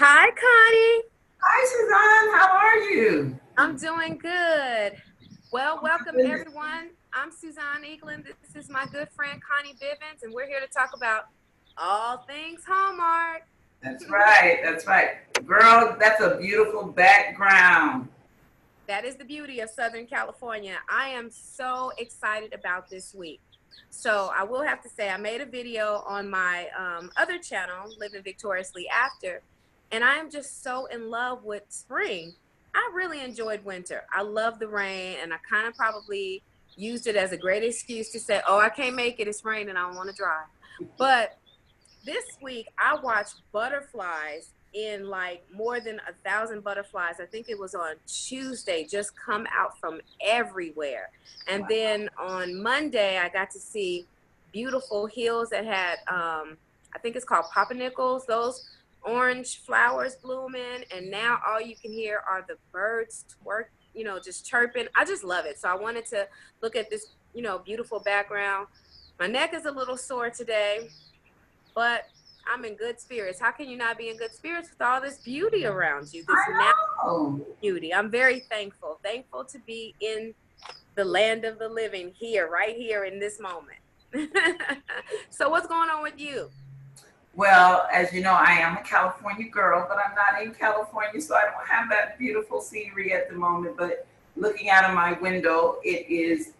Hi, Connie. Hi, Suzanne. How are you? I'm doing good. Well, Oh my welcome goodness. everyone. I'm Suzanne Eaglin. This is my good friend Connie Bivens, and we're here to talk about all things Hallmark. That's right. That's right. Girl, that's a beautiful background. That is the beauty of Southern California. I am so excited about this week. So I will have to say I made a video on my other channel, Living Victoriously After, and I am just so in love with spring. I really enjoyed winter. I love the rain, and I kind of probably used it as a great excuse to say, oh, I can't make it. It's raining. I don't want to drive. But this week I watched butterflies in like more than 1,000 butterflies. I think it was on Tuesday, just come out from everywhere. And then on Monday, I got to see beautiful hills that had, I think it's called Nickels, those orange flowers blooming. And now all you can hear are the birds twerk, just chirping. I just love it. So I wanted to look at this, beautiful background. My neck is a little sore today, but I'm in good spirits. How can you not be in good spirits with all this beauty around you, this natural I know. beauty? I'm very thankful. Thankful to be in the land of the living here, right here in this moment. So what's going on with you? Well, as you know, I am a California girl, but I'm not in California, so I don't have that beautiful scenery at the moment. But looking out of my window, it is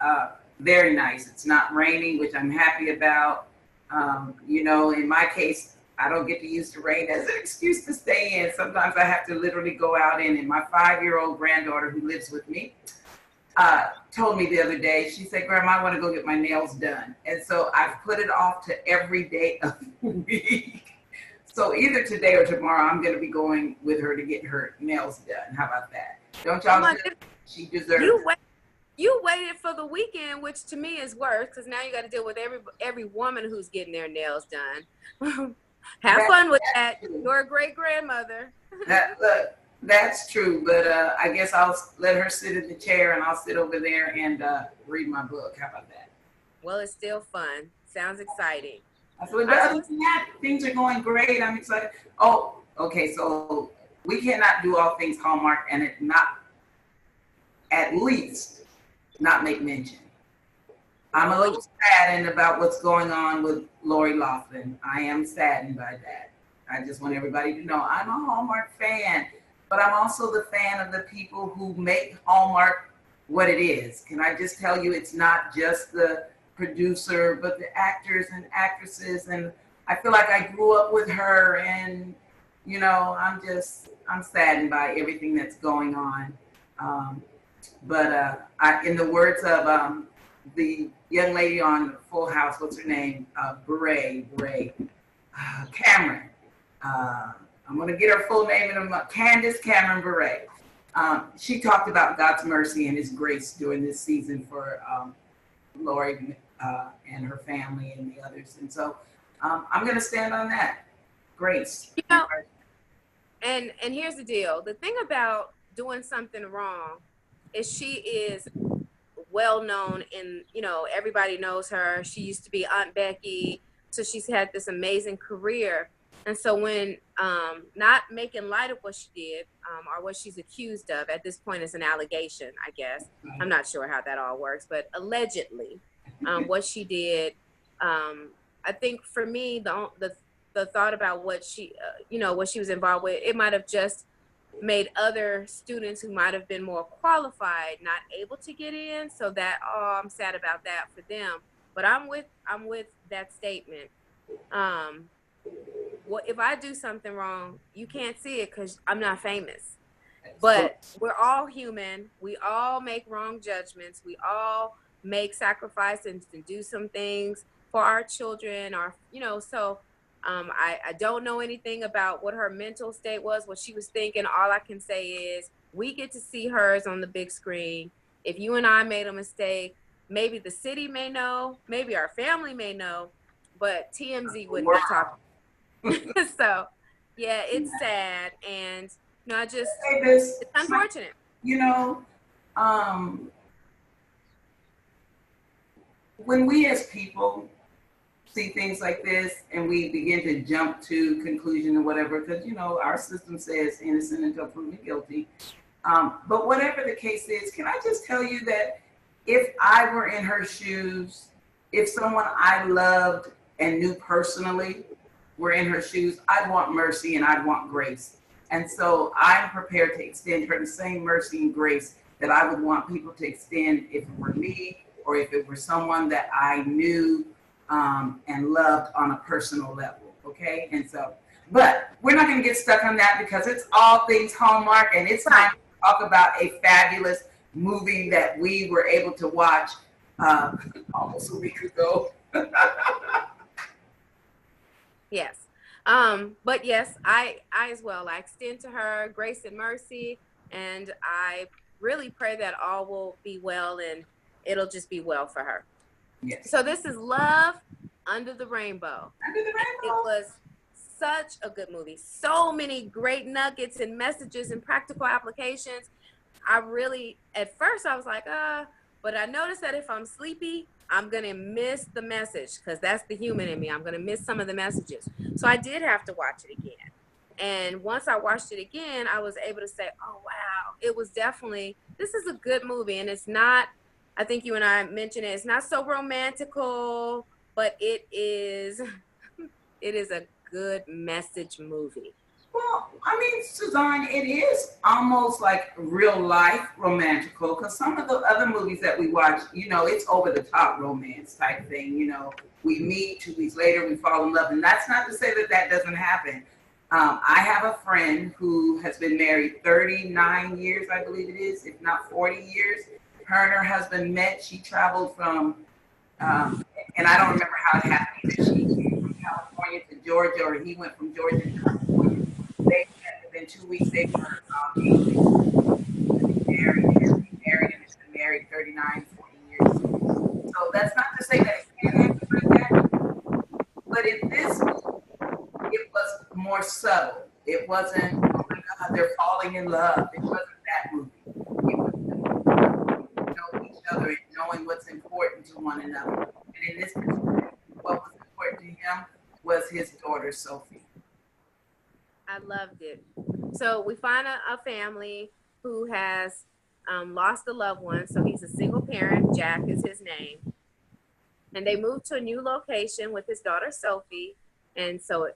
very nice. It's not raining, which I'm happy about. In my case, I don't get to use the rain as an excuse to stay in. Sometimes I have to literally go out in. And my 5-year-old granddaughter who lives with me told me the other day, she said, Grandma, I want to go get my nails done. And so I've put it off to every day of the week. So either today or tomorrow, I'm going to be going with her to get her nails done. How about that? Don't Oh y'all my just, goodness, she deserves you it. wait, you waited for the weekend, which to me is worse because now you got to deal with every woman who's getting their nails done. Have That, fun with that's that. true. You're a great grandmother. Look, that's true. But I guess I'll let her sit in the chair and I'll sit over there and read my book. How about that? Well, it's still fun. Sounds exciting. But All right, so other let's. than that, things are going great. I'm excited. Oh, okay. So we cannot do all things Hallmark and it not at least not make mention. I'm a Oh, yeah. little saddened about what's going on with Lori Loughlin. I am saddened by that. I just want everybody to know I'm a Hallmark fan, but I'm also the fan of the people who make Hallmark what it is. Can I just tell you, it's not just the producer, but the actors and actresses. And I feel like I grew up with her, and I'm saddened by everything that's going on. Um, in the words of the young lady on Full House, what's her name? Cameron. Uh, I'm going to get her full name in a month. Candace Cameron Bure. She talked about God's mercy and His grace during this season for Lori and her family and the others. And so I'm going to stand on that. Grace You and know, mercy. and here's the deal. The thing about doing something wrong is she is well known in, everybody knows her. She used to be Aunt Becky, so she's had this amazing career. And so when not making light of what she did, or what she's accused of, at this point it's an allegation, I guess. I'm not sure how that all works, but allegedly, what she did, I think for me, the thought about what she, what she was involved with, it might have just made other students who might have been more qualified not able to get in. So that, oh, I'm sad about that for them. But I'm with that statement. Um, what if I do something wrong? You can't see it because I'm not famous. So, But we're all human. We all make wrong judgments. We all make sacrifices and do some things for our children. So I don't know anything about what her mental state was, what she was thinking. All I can say is we get to see hers on the big screen. If you and I made a mistake, maybe the city may know, maybe our family may know, but TMZ wouldn't be talking. So yeah, it's sad. And I just, say this, it's unfortunate. you know, um, when we as people see things like this and we begin to jump to conclusion or whatever, because you know our system says innocent until proven guilty. But whatever the case is, can I just tell you that if I were in her shoes, if someone I loved and knew personally were in her shoes, I'd want mercy and I'd want grace. And so I'm prepared to extend her the same mercy and grace that I would want people to extend if it were me or if it were someone that I knew and loved on a personal level. Okay. And so, but we're not going to get stuck on that because it's all things Hallmark, and it's time to talk about a fabulous movie that we were able to watch almost a week ago. Yes. But yes, I as well, I extend to her grace and mercy, and I really pray that all will be well and it'll just be well for her. Yes. So this is Love Under the Rainbow. Under the Rainbow. It was such a good movie. So many great nuggets and messages and practical applications. I really, at first I was like, but I noticed that if I'm sleepy, I'm going to miss the message, because that's the human in me. I'm going to miss some of the messages. So I did have to watch it again. And once I watched it again, I was able to say, oh, wow, it was definitely, this is a good movie. And it's not, I think you and I mentioned it, it's not so romantical, but it is a good message movie. Well, I mean, Suzanne, it is almost like real life romantical, because some of the other movies that we watch, you know, it's over the top romance type thing. You know, we meet 2 weeks later, we fall in love. And that's not to say that that doesn't happen. I have a friend who has been married 39 years, I believe it is, if not 40 years. Her and her husband met. She traveled from, and I don't remember how it happened, either. She came from California to Georgia, or he went from Georgia to California. They met within 2 weeks. They were married and has been married 39, 40 years. So that's not to say that it can't happen like that. But in this movie, it was more subtle. It wasn't, oh my God, they're falling in love. It wasn't that movie. It was know each other and knowing what's important to one another. And in this particular, what was important to him was his daughter, Sophie. I loved it. So we find a family who has lost a loved one. So he's a single parent. Jack is his name. And they moved to a new location with his daughter, Sophie. And so,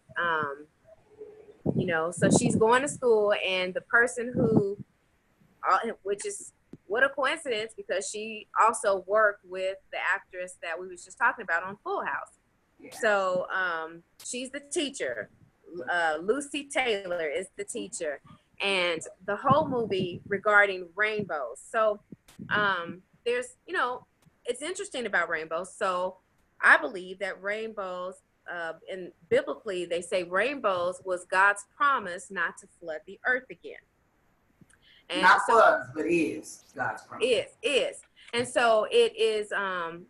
you know, so she's going to school, and the person who, which is, what a coincidence, because she also worked with the actress that we was just talking about on Full House. Yeah. So she's the teacher. Lucy Taylor is the teacher. And the whole movie regarding rainbows. So there's, you know, it's interesting about rainbows. So I believe that rainbows, and biblically, they say rainbows was God's promise not to flood the earth again. And not was, but is God's promise. Is. And so it is,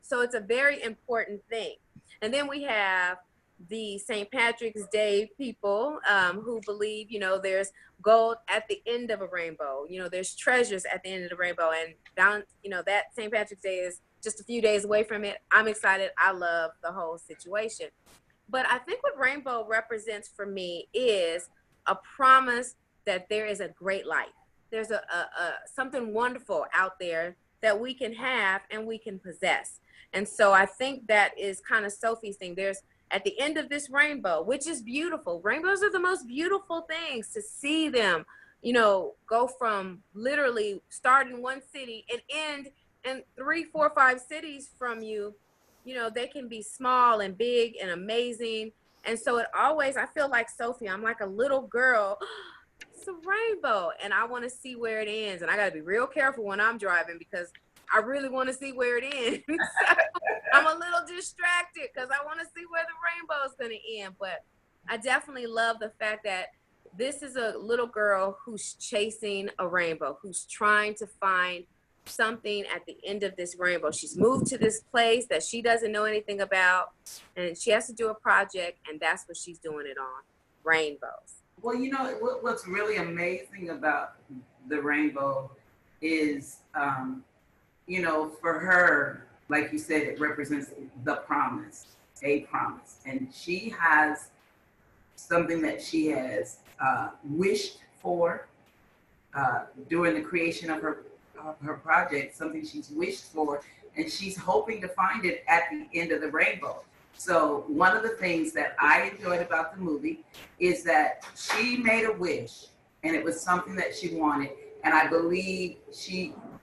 so it's a very important thing. And then we have the St. Patrick's Day people who believe, you know, there's gold at the end of a rainbow. You know, there's treasures at the end of the rainbow. And down, you know, that St. Patrick's Day is just a few days away from it. I'm excited. I love the whole situation. But I think what rainbow represents for me is a promise that there is a great life. There's a something wonderful out there that we can have and we can possess. And so I think that is kind of Sophie's thing. There's at the end of this rainbow, which is beautiful. Rainbows are the most beautiful things, to see them, you know, go from literally start in one city and end in 3, 4, 5 cities from you. You know, they can be small and big and amazing. And so it always, I feel like Sophie, I'm like a little girl. It's a rainbow, and I want to see where it ends. And I got to be real careful when I'm driving, because I really want to see where it ends. So I'm a little distracted because I want to see where the rainbow is going to end. But I definitely love the fact that this is a little girl who's chasing a rainbow, who's trying to find something at the end of this rainbow. She's moved to this place that she doesn't know anything about, and she has to do a project, and that's what she's doing it on, rainbows. Well, you know, what's really amazing about the rainbow is, you know, for her, like you said, it represents the promise. a promise. And she has something that she has wished for during the creation of her project, something she's wished for, and she's hoping to find it at the end of the rainbow. So one of the things that I enjoyed about the movie is that she made a wish, and it was something that she wanted. And I believe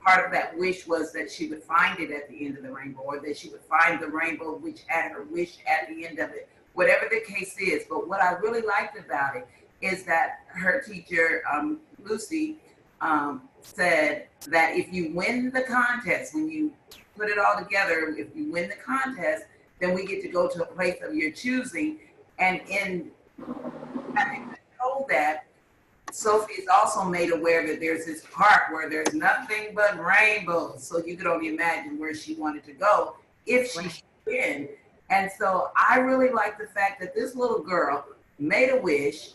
part of that wish was that she would find it at the end of the rainbow, or that she would find the rainbow which had her wish at the end of it, whatever the case is. But what I really liked about it is that her teacher, Lucy, said that if you win the contest, when you put it all together, if you win the contest, then we get to go to a place of your choosing. And in having been told that, Sophie is also made aware that there's this park where there's nothing but rainbows. So you could only imagine where she wanted to go if she should win. And so I really like the fact that this little girl made a wish.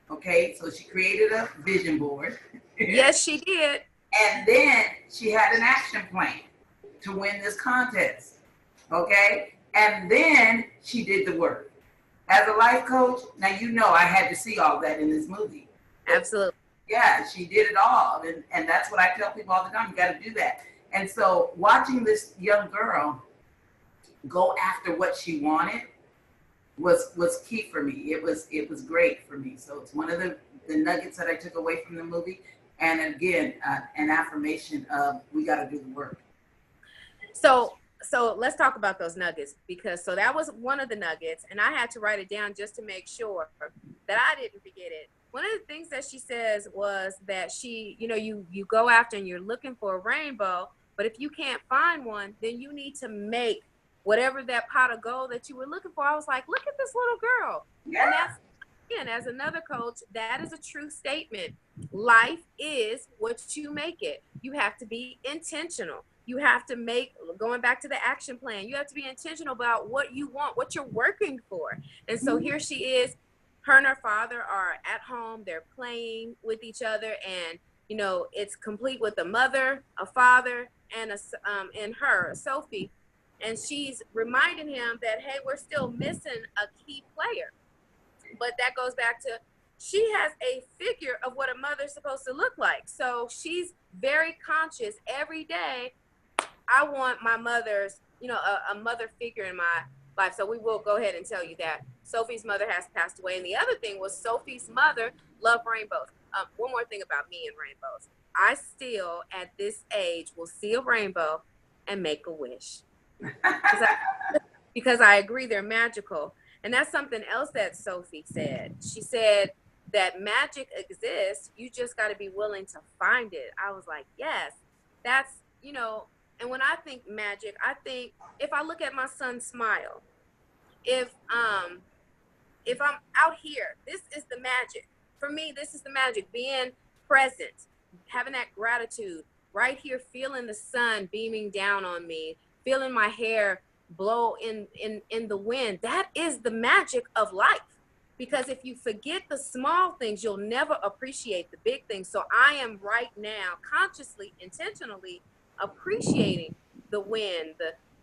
Okay, so she created a vision board. Yes, she did. And then she had an action plan to win this contest. Okay, and then she did the work. As a life coach, now you know I had to see all that in this movie. Absolutely. Yeah, she did it all. And that's what I tell people all the time. You got to do that. And so watching this young girl go after what she wanted was key for me. It was great for me. So it's one of the nuggets that I took away from the movie. And again, an affirmation of we got to do the work. So let's talk about those nuggets, because so that was one of the nuggets, and I had to write it down just to make sure that I didn't forget it. One of the things that she says was that she, you go after and you're looking for a rainbow, but if you can't find one, then you need to make whatever that pot of gold that you were looking for. I was like, look at this little girl. Yeah. And that's, again, as another coach, that is a true statement. Life is what you make it. You have to be intentional. You have to make, going back to the action plan, you have to be intentional about what you want, what you're working for. And so here she is, her and her father are at home, they're playing with each other, and it's complete with a mother, a father, and her, Sophie. And she's reminding him that, hey, we're still missing a key player. But that goes back to, she has a figure of what a mother's supposed to look like. So she's very conscious every day. I want my mother's, a mother figure in my life. So we will go ahead and tell you that Sophie's mother has passed away. And the other thing was Sophie's mother loved rainbows. One more thing about me and rainbows. I still, at this age, will see a rainbow and make a wish. Because I agree they're magical. And that's something else that Sophie said. She said that magic exists. You just got to be willing to find it. I was like, yes, that's, and when I think magic, I think if I look at my son's smile, if I'm out here, this is the magic. For me, this is the magic, being present, having that gratitude, right here, feeling the sun beaming down on me, feeling my hair blow in the wind. That is the magic of life. Because if you forget the small things, you'll never appreciate the big things. So I am right now consciously, intentionally appreciating the wind,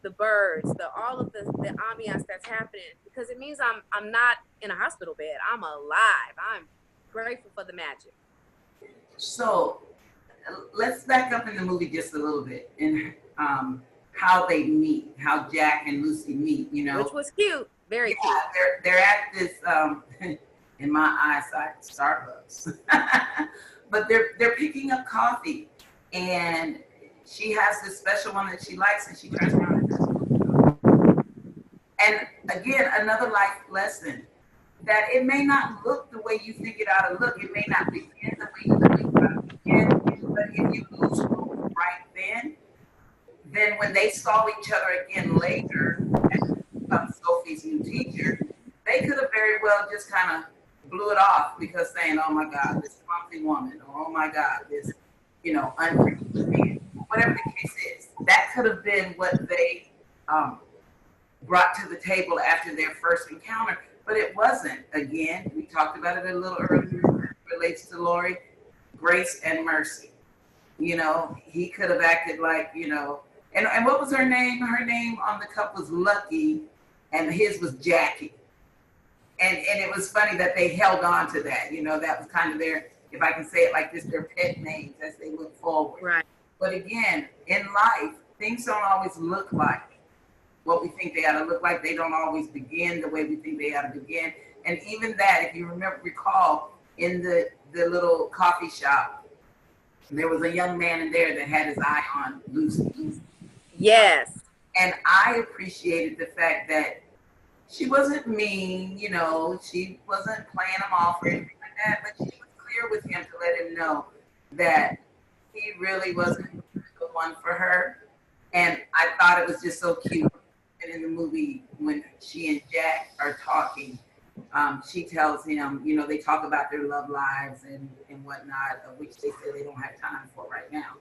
the birds, all of the ambiance that's happening, because it means I'm not in a hospital bed. I'm alive. I'm grateful for the magic. So let's back up in the movie just a little bit and how they meet, how Jack and Lucy meet, Which was cute. Very cute. They're at this, in my eyesight, Starbucks. But they're picking up coffee, and she has this special one that she likes, and she turns around. And again, another life lesson, that it may not look the way you think it ought to look. It may not begin the way you think it ought to begin. But if you lose hope right then when they saw each other again later, as Sophie's new teacher, they could have very well just kind of blew it off, because saying, oh my God, this clumsy woman, or oh my God, this, unforgiving man, whatever the case is. That could have been what they brought to the table after their first encounter, but it wasn't. Again, we talked about it a little earlier, it relates to Lori, grace and mercy. He could have acted like, and what was her name? Her name on the cup was Lucky, and his was Jackie. And it was funny that they held on to that. You know, that was kind of their, if I can say it like this, their pet names as they went forward. Right. But again, in life, things don't always look like what we think they ought to look like. They don't always begin the way we think they ought to begin. And even that, if you recall, in the little coffee shop, there was a young man in there that had his eye on Lucy. Yes. And I appreciated the fact that she wasn't mean, you know, she wasn't playing him off or anything like that, but she was clear with him to let him know that he really wasn't the one for her. And I thought it was just so cute. And in the movie, when she and Jack are talking, she tells him, you know, they talk about their love lives and whatnot, of which they say they don't have time for right now.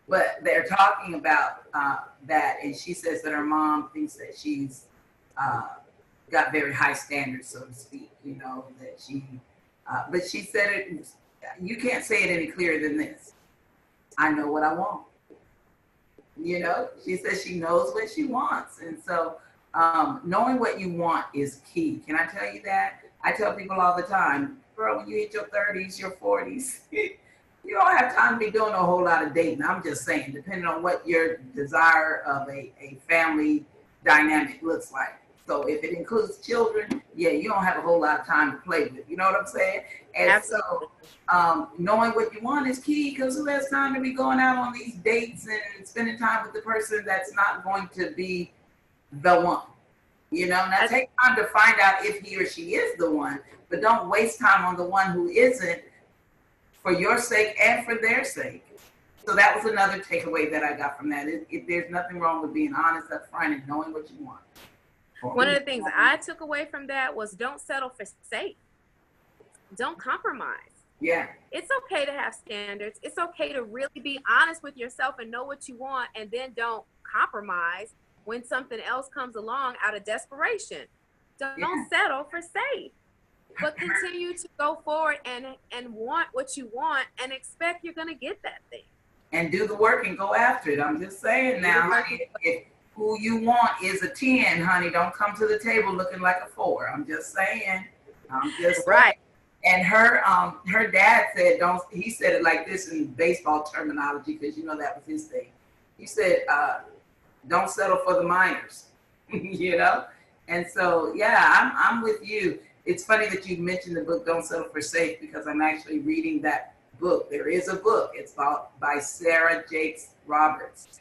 But they're talking about that, and she says that her mom thinks that she's got very high standards, so to speak, you know, that she, but she said it, you can't say it any clearer than this. I know what I want. You know, she says she knows what she wants. And so knowing what you want is key. Can I tell you that? I tell people all the time, girl, when you hit your 30s, your 40s, you don't have time to be doing a whole lot of dating. I'm just saying, depending on what your desire of a family dynamic looks like. So if it includes children, yeah, you don't have a whole lot of time to play with. You know what I'm saying? And Absolutely. so knowing what you want is key, because who has time to be going out on these dates and spending time with the person that's not going to be the one? You know, now take time to find out if he or she is the one, but don't waste time on the one who isn't, for your sake and for their sake. So that was another takeaway that I got from that. There's nothing wrong with being honest up front and knowing what you want. One of the things I took away from that was don't settle for safe. Don't compromise. Yeah. It's okay to have standards. It's okay to really be honest with yourself and know what you want, and then don't compromise when something else comes along out of desperation. Don't settle for safe, but continue to go forward and want what you want and expect you're going to get that thing. And do the work and go after it. I'm just saying now, honey, if who you want is a 10, honey, don't come to the table looking like a 4. I'm just saying. I'm just right. And her dad said, he said it like this in baseball terminology, because you know that was his thing. He said, don't settle for the minors, you know? And so, yeah, I'm with you. It's funny that you mentioned the book, Don't Settle for Safe, because I'm actually reading that book. There is a book. It's by Sarah Jakes Roberts.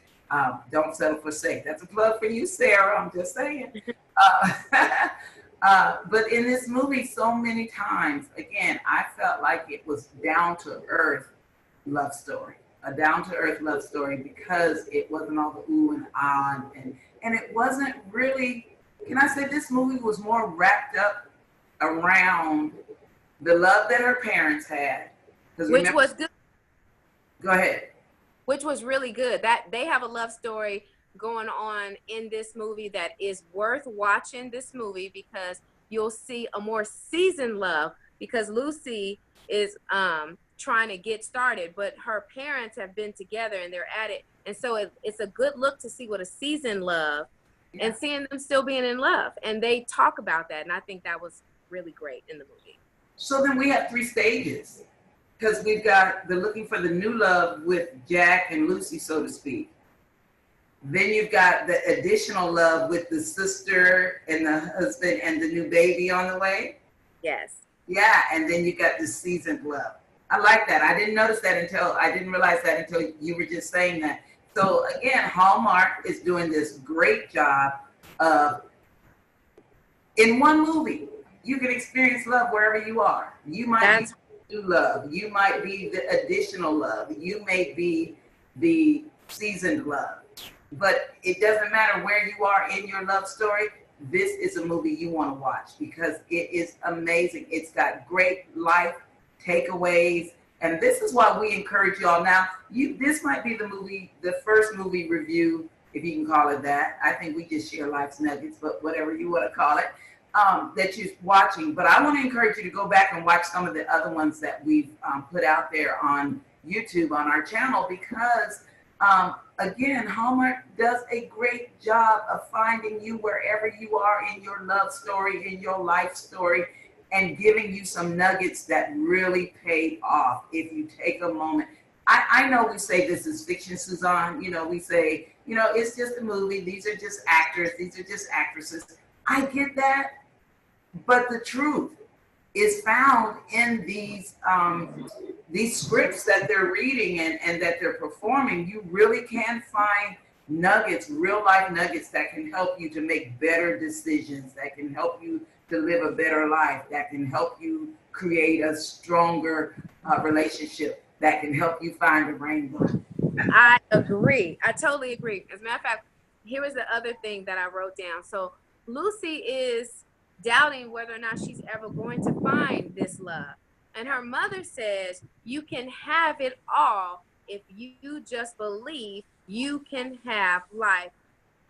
Don't Settle for Safe. That's a plug for you, Sarah. I'm just saying. But in this movie, so many times, again, I felt like it was down-to-earth love story. A down-to-earth love story, because it wasn't all the ooh and ah. And it wasn't really, can I say this movie was more wrapped up around the love that her parents had. Which was good. Go ahead. Which was really good. That they have a love story going on in this movie that is worth watching this movie, because you'll see a more seasoned love, because Lucy is trying to get started, but her parents have been together and they're at it. And so it's a good look to see what a seasoned love and seeing them still being in love. And they talk about that. And I think that was really great in the movie. So then we have 3 stages, because we've got the looking for the new love with Jack and Lucy, so to speak. Then you've got the additional love with the sister and the husband and the new baby on the way. Yes. Yeah, and then you got the seasoned love. I like that. I didn't notice that I didn't realize that until you were just saying that. So again, Hallmark is doing this great job of, in one movie, you can experience love wherever you are. You might be new love. You might be the additional love. You may be the seasoned love. But it doesn't matter where you are in your love story. This is a movie you want to watch, because it is amazing. It's got great life takeaways. And this is why we encourage y'all. Now, this might be the first movie review, if you can call it that. I think we just share life's nuggets, but whatever you want to call it, that you're watching. But I want to encourage you to go back and watch some of the other ones that we've put out there on YouTube on our channel, because Again, Hallmark does a great job of finding you wherever you are in your love story, in your life story, and giving you some nuggets that really pay off if you take a moment. I know we say this is fiction, Suzanne. You know, we say, you know, it's just a movie. These are just actors. These are just actresses. I get that. But the truth is found in these scripts that they're reading and that they're performing. You really can find nuggets, real life nuggets that can help you to make better decisions, that can help you to live a better life, that can help you create a stronger relationship, that can help you find a rainbow. I agree. I totally agree. As a matter of fact, here was the other thing that I wrote down. So Lucy is doubting whether or not she's ever going to find this love. And her mother says, you can have it all if you just believe you can have life.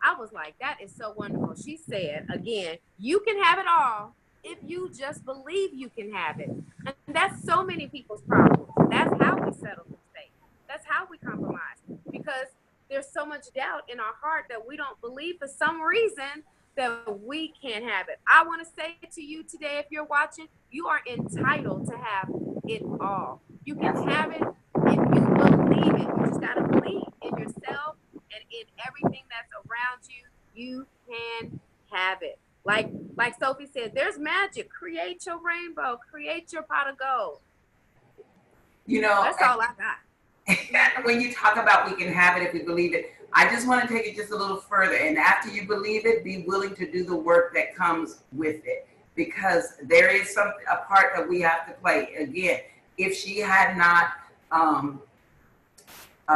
I was like, that is so wonderful. She said, again, you can have it all if you just believe you can have it. And that's so many people's problems. That's how we settle for things. That's how we compromise. Because there's so much doubt in our heart that we don't believe for some reason that we can't have it. I want to say to you today, if you're watching, you are entitled to have it all. You can have it if you believe it. You just got to believe in yourself and in everything that's around you. You can have it. Like Sophie said, there's magic. Create your rainbow. Create your pot of gold. You know, that's all I got. When you talk about we can have it if we believe it, I just want to take it just a little further. And after you believe it, be willing to do the work that comes with it, because there is a part that we have to play. Again, if she had not, can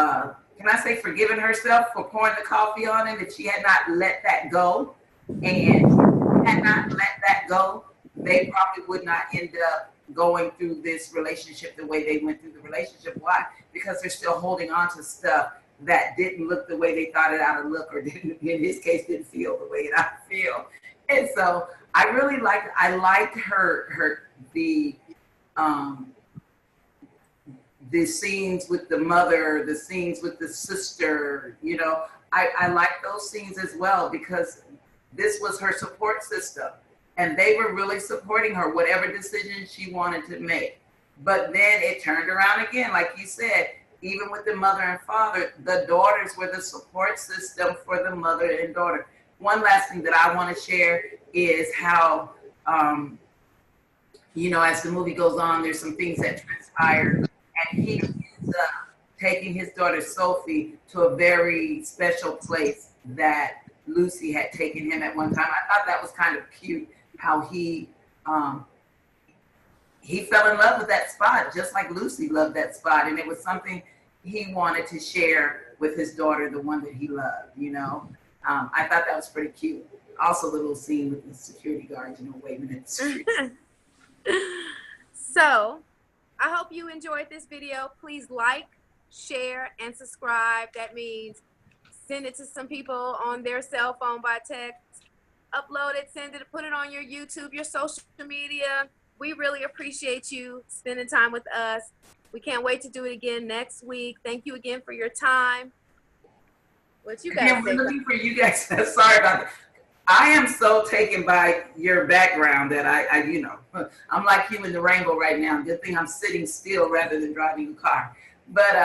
I say, forgiven herself for pouring the coffee on it, if she had not let that go, and had not let that go, they probably would not end up going through this relationship the way they went through the relationship. Why? Because they're still holding on to stuff that didn't look the way they thought it ought to look, or didn't, in his case, didn't feel the way it ought to feel. And so I really liked the scenes with the mother, the scenes with the sister. You know, I like those scenes as well, because this was her support system. And they were really supporting her, whatever decision she wanted to make. But then it turned around again, like you said, even with the mother and father, the daughters were the support system for the mother and daughter. One last thing that I want to share is how, you know, as the movie goes on, there's some things that transpire, and he ends up taking his daughter Sophie to a very special place that Lucy had taken him at one time. I thought that was kind of cute, how he fell in love with that spot, just like Lucy loved that spot. And it was something he wanted to share with his daughter, the one that he loved, you know. I thought that was pretty cute. Also, the little scene with the security guards, you know, waving at the street. So, I hope you enjoyed this video. Please like, share, and subscribe. That means send it to some people on their cell phone by text. Upload it, send it, put it on your YouTube, your social media. We really appreciate you spending time with us. We can't wait to do it again next week. Thank you again for your time. What you guys we're looking for you guys. Sorry about that. I am so taken by your background that I, you know, I'm like you in the rainbow right now. Good thing I'm sitting still rather than driving a car. But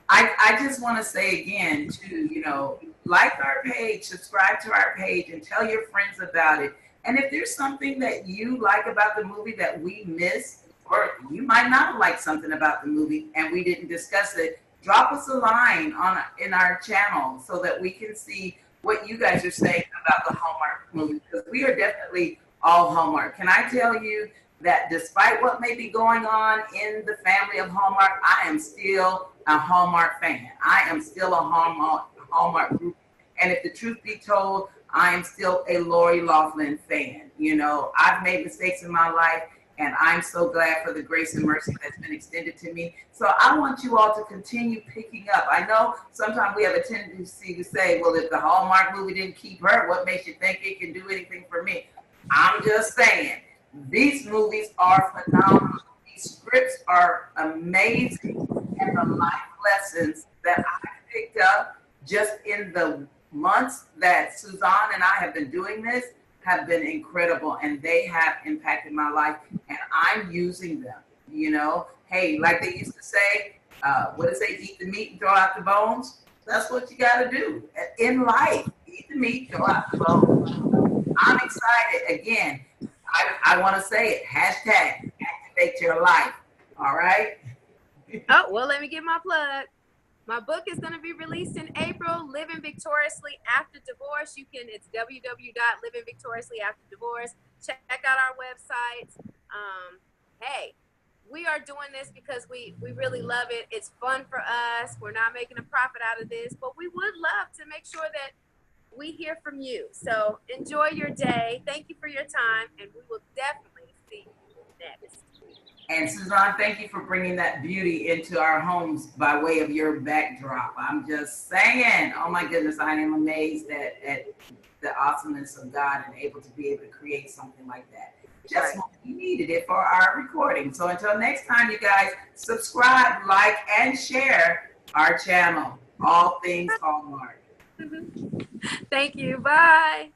I just want to say again, too, you know, like our page, subscribe to our page, and tell your friends about it. And if there's something that you like about the movie that we missed, or you might not like something about the movie and we didn't discuss it, drop us a line in our channel so that we can see what you guys are saying about the Hallmark movie, because we are definitely all Hallmark. Can I tell you that despite what may be going on in the family of Hallmark, I am still a Hallmark fan. I am still a Hallmark group. And if the truth be told, I am still a Lori Loughlin fan. You know, I've made mistakes in my life, and I'm so glad for the grace and mercy that's been extended to me. So I want you all to continue picking up. I know sometimes we have a tendency to say, well, if the Hallmark movie didn't keep her, what makes you think it can do anything for me? I'm just saying, these movies are phenomenal. These scripts are amazing, and the life lessons that I picked up just in the months that Suzanne and I have been doing this have been incredible, and they have impacted my life, and I'm using them. You know, hey, like they used to say, what is they eat the meat and throw out the bones? That's what you got to do in life. Eat the meat, throw out the bones. I'm excited. Again, I want to say it. Hashtag activate your life. All right. Oh, well, let me get my plug. My book is going to be released in April, Living Victoriously After Divorce. It's www.livingvictoriouslyafterdivorce. Check out our websites. Hey, we are doing this because we really love it. It's fun for us. We're not making a profit out of this, but we would love to make sure that we hear from you. So enjoy your day. Thank you for your time, and we will definitely see you next. And Suzanne, thank you for bringing that beauty into our homes by way of your backdrop. I'm just saying, oh my goodness, I am amazed at the awesomeness of God and able to be able to create something like that. Just when we needed it for our recording. So until next time, you guys, subscribe, like, and share our channel, All Things Hallmark. Thank you. Bye.